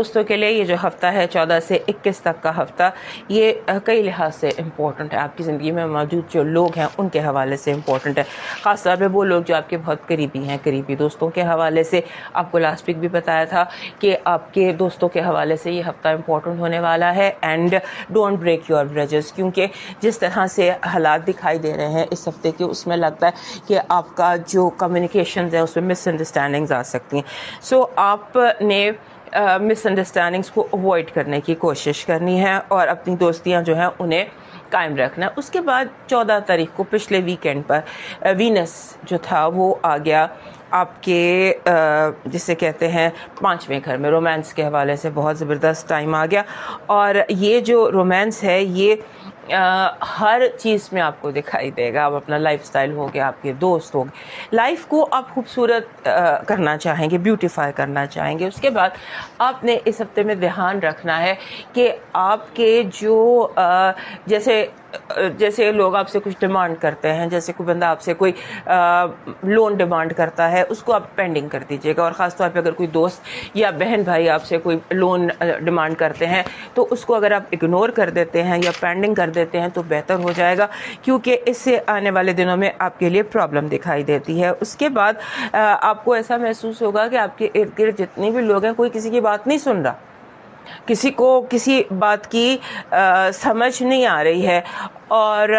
دوستوں کے لیے یہ جو ہفتہ ہے 14 سے 21 تک کا ہفتہ، یہ کئی لحاظ سے امپورٹنٹ ہے. آپ کی زندگی میں موجود جو لوگ ہیں ان کے حوالے سے امپورٹنٹ ہے، خاص طور پہ وہ لوگ جو آپ کے بہت قریبی ہیں. قریبی دوستوں کے حوالے سے آپ کو لاسٹ ویک بھی بتایا تھا کہ آپ کے دوستوں کے حوالے سے یہ ہفتہ امپورٹنٹ ہونے والا ہے. And don't break your bridges, کیونکہ جس طرح سے حالات دکھائی دے رہے ہیں اس ہفتے کے، اس میں لگتا ہے کہ آپ کا جو کمیونیکیشنز ہے اس میں مس انڈرسٹینڈنگز آ سکتی ہیں. سو آپ نے مس انڈرسٹینڈنگس کو اوائڈ کرنے کی کوشش کرنی ہے اور اپنی دوستیاں جو ہیں انہیں قائم رکھنا ہے. اس کے بعد 14 تاریخ کو پچھلے ویکینڈ پر وینس جو تھا وہ آ گیا آپ کے جسے کہتے ہیں 5ویں گھر میں. رومانس کے حوالے سے بہت زبردست ٹائم آ گیا، اور یہ جو رومانس ہے یہ ہر چیز میں آپ کو دکھائی دے گا. آپ اپنا لائف سٹائل ہو گیا، آپ کے دوست ہو گئے، لائف کو آپ خوبصورت کرنا چاہیں گے، بیوٹیفائی کرنا چاہیں گے. اس کے بعد آپ نے اس ہفتے میں دھیان رکھنا ہے کہ آپ کے جو جیسے لوگ آپ سے کچھ ڈیمانڈ کرتے ہیں، جیسے کوئی بندہ آپ سے کوئی لون ڈیمانڈ کرتا ہے، اس کو آپ پینڈنگ کر دیجیے گا. اور خاص طور پہ اگر کوئی دوست یا بہن بھائی آپ سے کوئی لون ڈیمانڈ کرتے ہیں تو اس کو اگر آپ اگنور کر دیتے ہیں یا پینڈنگ کر دیتے ہیں تو بہتر ہو جائے گا، کیونکہ اس سے آنے والے دنوں میں آپ کے لیے پرابلم دکھائی دیتی ہے. اس کے بعد آپ کو ایسا محسوس ہوگا کہ آپ کے ارد گرد جتنے بھی لوگ ہیں کوئی کسی کی بات نہیں سن رہا، کسی کو کسی بات کی سمجھ نہیں آ رہی ہے، اور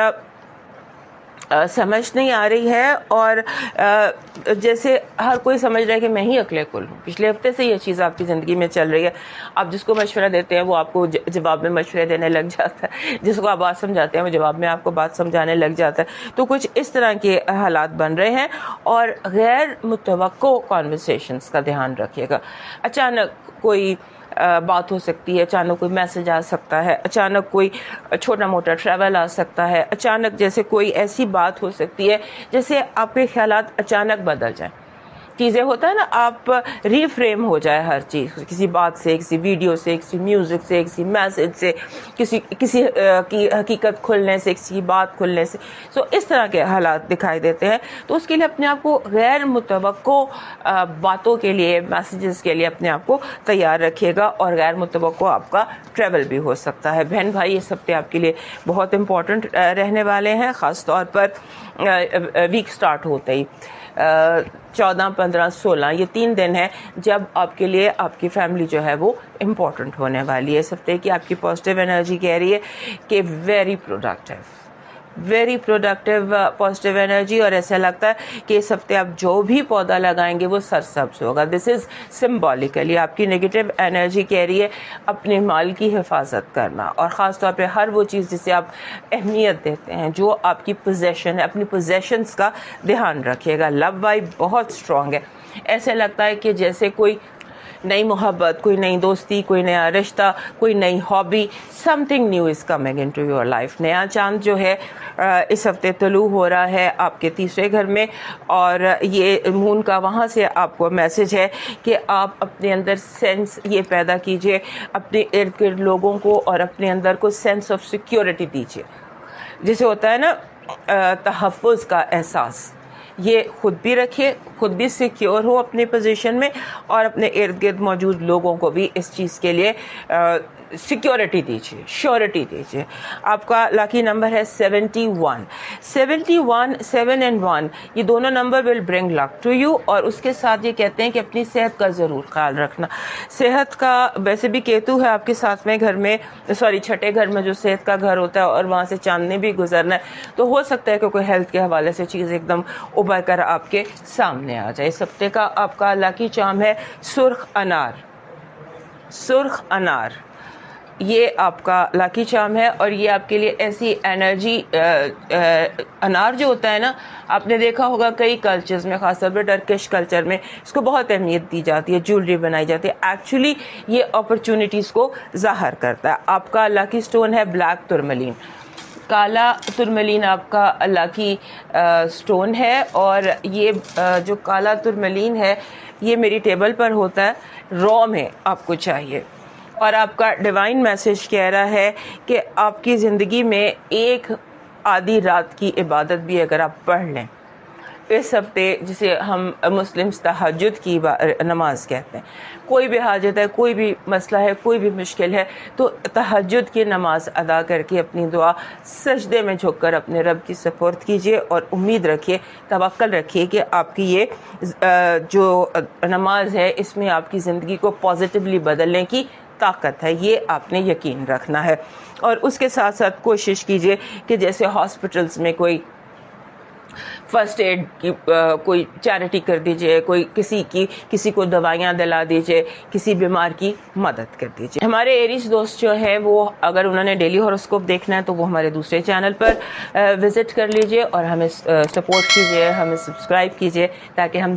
جیسے ہر کوئی سمجھ رہا ہے کہ میں ہی اکلے کل ہوں. پچھلے ہفتے سے یہ چیز آپ کی زندگی میں چل رہی ہے. آپ جس کو مشورہ دیتے ہیں وہ آپ کو جواب میں مشورے دینے لگ جاتا ہے، جس کو آپ بات سمجھاتے ہیں وہ جواب میں آپ کو بات سمجھانے لگ جاتا ہے. تو کچھ اس طرح کے حالات بن رہے ہیں، اور غیر متوقع کانورسیشنز کا دھیان رکھیے گا. اچانک کوئی بات ہو سکتی ہے، اچانک کوئی میسج آ سکتا ہے، اچانک کوئی چھوٹا موٹا ٹریول آ سکتا ہے، اچانک جیسے کوئی ایسی بات ہو سکتی ہے جیسے آپ کے خیالات اچانک بدل جائیں. چیزیں ہوتا ہے نا، آپ ری فریم ہو جائے ہر چیز، کسی بات سے، کسی ویڈیو سے، کسی میوزک سے، کسی میسج سے، کسی کی حقیقت کھلنے سے، کسی کی بات کھلنے سے. سو اس طرح کے حالات دکھائی دیتے ہیں. تو اس کے لیے اپنے آپ کو غیر متوقع باتوں کے لیے، میسیجز کے لیے اپنے آپ کو تیار رکھیے گا. اور غیر متوقع آپ کا ٹریول بھی ہو سکتا ہے. بہن بھائی اس ہفتے آپ کے لیے بہت امپورٹنٹ رہنے والے ہیں، خاص طور پر ویک سٹارٹ ہوتے ہی 14، 15، 16 یہ 3 دن ہیں جب آپ کے لیے آپ کی فیملی جو ہے وہ امپورٹنٹ ہونے والی ہے. اس ہفتے کی آپ کی پازیٹیو انرجی کہہ رہی ہے کہ ویری پروڈکٹیو پازیٹیو انرجی، اور ایسا لگتا ہے کہ اس ہفتے آپ جو بھی پودا لگائیں گے وہ سرسبز ہوگا. دس از سمبولیکلی آپ کی نیگیٹو انرجی کہہ رہی ہے اپنے مال کی حفاظت کرنا، اور خاص طور پہ ہر وہ چیز جسے آپ اہمیت دیتے ہیں، جو آپ کی پوزیشن ہے، اپنی پوزیشنز کا دھیان رکھیے گا. لو وائب بہت اسٹرانگ ہے. ایسے لگتا ہے کہ جیسے کوئی نئی محبت، کوئی نئی دوستی، کوئی نیا رشتہ، کوئی نئی hobby, something new is coming into your life. نیا چاند جو ہے اس ہفتے طلوع ہو رہا ہے آپ کے 3رے گھر میں، اور یہ مون کا وہاں سے آپ کو میسج ہے کہ آپ اپنے اندر سینس یہ پیدا کیجئے، اپنے ارد گرد لوگوں کو اور اپنے اندر کو سینس آف سیکیورٹی دیجئے. جسے ہوتا ہے نا تحفظ کا احساس، یہ خود بھی رکھیے، خود بھی سیکیور ہو اپنی پوزیشن میں، اور اپنے ارد گرد موجود لوگوں کو بھی اس چیز کے لیے سیکیورٹی دیجیے، شیورٹی دیجیے. آپ کا لاکی نمبر ہے 71. 7 and 1 یہ دونوں number will bring luck to you. اور اس کے ساتھ یہ کہتے ہیں کہ اپنی صحت کا ضرور خیال رکھنا. صحت کا ویسے بھی کیتو ہے آپ کے 7ویں گھر میں، 6ٹھے گھر میں جو صحت کا گھر ہوتا ہے، اور وہاں سے چاندنی بھی گزرنا ہے، تو ہو سکتا ہے کہ کوئی ہیلتھ کے حوالے سے چیز ایک دم ابھر کر آپ کے سامنے آ جائے. اس ہفتے کا آپ کا لاکی چارم ہے سرخ انار. یہ آپ کا لاکی چارم ہے، اور یہ آپ کے لیے ایسی انرجی، انار جو ہوتا ہے نا، آپ نے دیکھا ہوگا کئی کلچرز میں، خاص طور پہ ٹرکش کلچر میں اس کو بہت اہمیت دی جاتی ہے، جیولری بنائی جاتی ہے. ایکچولی یہ اپرچونٹیز کو ظاہر کرتا ہے. آپ کا لاکی سٹون ہے بلیک ترملین. کالا ترملین آپ کا لاکی سٹون ہے، اور یہ جو کالا ترملین ہے یہ میری ٹیبل پر ہوتا ہے، را میں آپ کو چاہیے. اور آپ کا ڈیوائن میسج کہہ رہا ہے کہ آپ کی زندگی میں ایک آدھی رات کی عبادت بھی اگر آپ پڑھ لیں، اس ہفتے جسے ہم مسلمس تہجد کی نماز کہتے ہیں، کوئی بھی حاجت ہے، کوئی بھی مسئلہ ہے، کوئی بھی مشکل ہے، تو تہجد کی نماز ادا کر کے اپنی دعا سجدے میں جھک کر اپنے رب کی سپرد کیجیے، اور امید رکھیے، توکل رکھیے کہ آپ کی یہ جو نماز ہے اس میں آپ کی زندگی کو پازیٹیولی بدلنے کی طاقت ہے، یہ آپ نے یقین رکھنا ہے۔ اور اس کے ساتھ ساتھ کوشش کیجیے کہ جیسے ہاسپٹلس میں کوئی فرسٹ ایڈ کی کوئی چیریٹی کر دیجئے، کوئی کسی کو دوائیاں دلا دیجئے، کسی بیمار کی مدد کر دیجئے۔ ہمارے ایریز دوست جو ہیں وہ اگر انہوں نے ڈیلی ہاروسکوپ دیکھنا ہے تو وہ ہمارے دوسرے چینل پر وزٹ کر لیجئے اور ہمیں سپورٹ کیجئے، ہمیں سبسکرائب کیجئے تاکہ ہم